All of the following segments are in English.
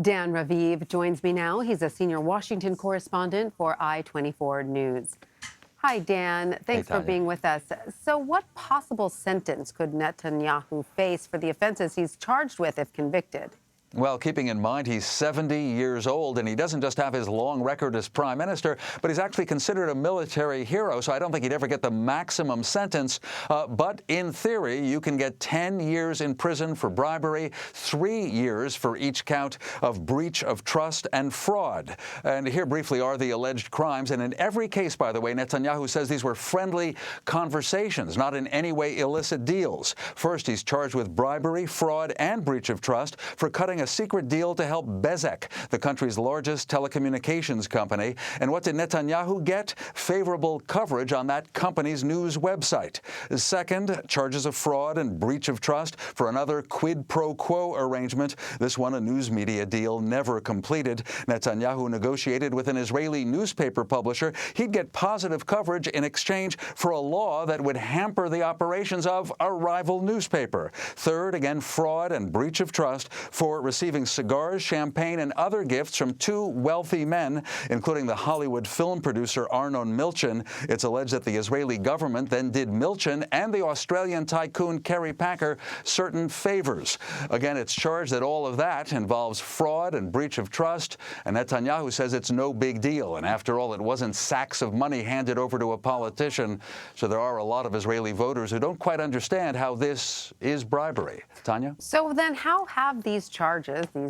Dan Raviv joins me now. He's a senior Washington correspondent for I-24 News. Hi, Dan. Hey, Thanks for Tanya. being with us. So what possible sentence could Netanyahu face for the offenses he's charged with if convicted? Well, keeping in mind he's 70 years old, and he doesn't just have his long record as prime minister, but he's actually considered a military hero, so I don't think he'd ever get the maximum sentence. But in theory, you can get 10 years in prison for bribery, 3 years for each count of breach of trust and fraud. And here briefly are the alleged crimes. And in every case, by the way, Netanyahu says these were friendly conversations, not in any way illicit deals. First, he's charged with bribery, fraud, and breach of trust for cutting a secret deal to help Bezek, the country's largest telecommunications company. And what did Netanyahu get? Favorable coverage on that company's news website. Second, charges of fraud and breach of trust for another quid pro quo arrangement. This one, a news media deal never completed. Netanyahu negotiated with an Israeli newspaper publisher. He'd get positive coverage in exchange for a law that would hamper the operations of a rival newspaper. Third, again, fraud and breach of trust for receiving cigars, champagne, and other gifts from two wealthy men, including the Hollywood film producer Arnon Milchan. It's alleged that the Israeli government then did Milchan and the Australian tycoon Kerry Packer certain favors. Again, it's charged that all of that involves fraud and breach of trust, and Netanyahu says it's no big deal. And after all, it wasn't sacks of money handed over to a politician. So there are a lot of Israeli voters who don't quite understand how this is bribery. Tanya? So then how have these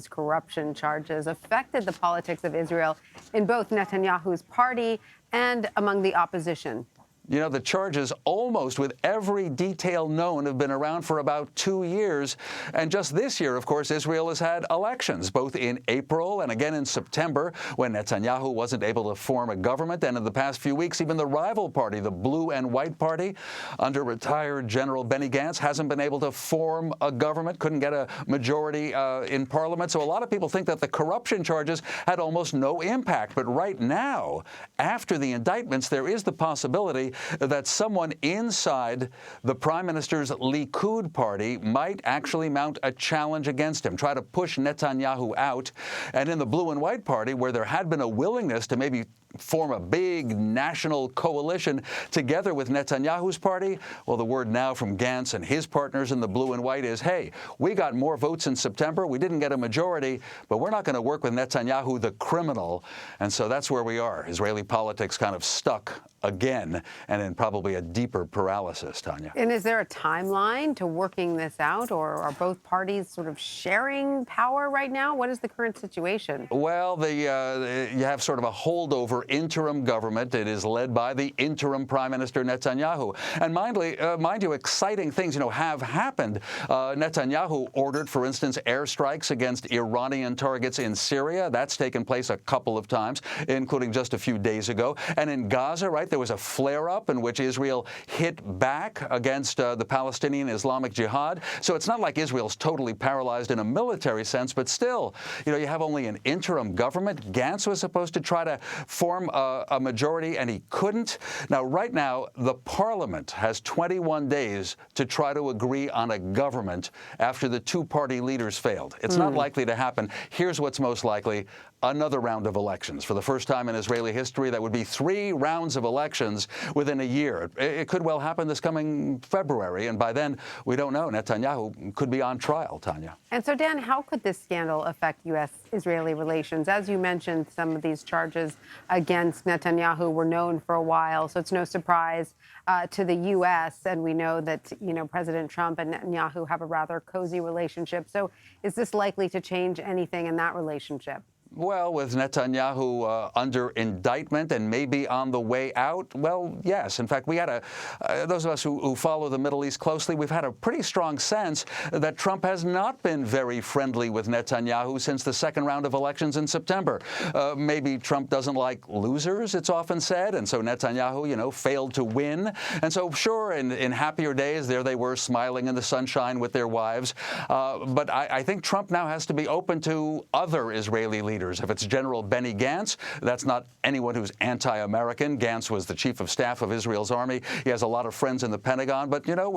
corruption charges, affected the politics of Israel in both Netanyahu's party and among the opposition? You know, the charges, almost with every detail known, have been around for about 2 years. And just this year, of course, Israel has had elections, both in April and again in September, when Netanyahu wasn't able to form a government. And in the past few weeks, even the rival party, the Blue and White Party, under retired General Benny Gantz, hasn't been able to form a government, couldn't get a majority in parliament. So a lot of people think that the corruption charges had almost no impact. But right now, after the indictments, there is the possibility that someone inside the prime minister's Likud party might actually mount a challenge against him, try to push Netanyahu out. And in the Blue and White Party, where there had been a willingness to maybe form a big national coalition together with Netanyahu's party, well, the word now from Gantz and his partners in the Blue and White is, hey, we got more votes in September. We didn't get a majority, but we're not going to work with Netanyahu, the criminal. And so that's where we are. Israeli politics kind of stuck again, and in probably a deeper paralysis, Tanya. And is there a timeline to working this out, or are both parties sort of sharing power right now? What is the current situation? Well, you have sort of a holdover interim government. It is led by the interim Prime Minister Netanyahu. And mind you, exciting things, have happened. Netanyahu ordered, for instance, airstrikes against Iranian targets in Syria. That's taken place a couple of times, including just a few days ago. And in Gaza, right, there was a flare-up in which Israel hit back against the Palestinian Islamic Jihad. So it's not like Israel's totally paralyzed in a military sense, but still, you have only an interim government. Gantz was supposed to try to form a majority, and he couldn't. Now, right now, the parliament has 21 days to try to agree on a government after the two-party leaders failed. It's not likely to happen. Here's what's most likely: another round of elections. For the first time in Israeli history, that would be 3 rounds of elections within a year. It could well happen this coming February, and by then, we don't know. Netanyahu could be on trial, Tanya. And so, Dan, how could this scandal affect U.S.-Israeli relations? As you mentioned, some of these charges against Netanyahu were known for a while, so it's no surprise to the U.S., and we know that, President Trump and Netanyahu have a rather cozy relationship. So is this likely to change anything in that relationship? Well, with Netanyahu under indictment and maybe on the way out, well, yes. In fact, we had those of us who follow the Middle East closely, we've had a pretty strong sense that Trump has not been very friendly with Netanyahu since the second round of elections in September. Maybe Trump doesn't like losers, it's often said, and so Netanyahu, failed to win. And so, sure, in happier days, there they were smiling in the sunshine with their wives. But I think Trump now has to be open to other Israeli leaders. leaders. If it's General Benny Gantz, that's not anyone who's anti-American. Gantz was the chief of staff of Israel's army. He has a lot of friends in the Pentagon, but, you know,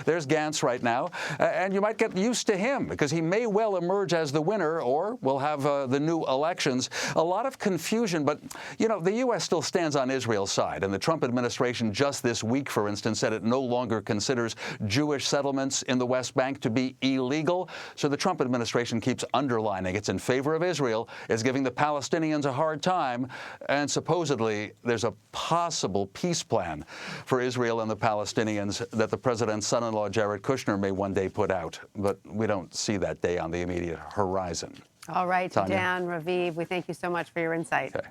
there's Gantz right now, and you might get used to him because he may well emerge as the winner, or we'll have the new elections. A lot of confusion, but, you know, the U.S. still stands on Israel's side, and the Trump administration just this week, for instance, said it no longer considers Jewish settlements in the West Bank to be illegal. So the Trump administration keeps underlining it's in favor of Israel, is giving the Palestinians a hard time, and supposedly there's a possible peace plan for Israel and the Palestinians that the president's son-in-law, Jared Kushner, may one day put out. But we don't see that day on the immediate horizon. All right, Tanya. Dan, Raviv, we thank you so much for your insight. Okay.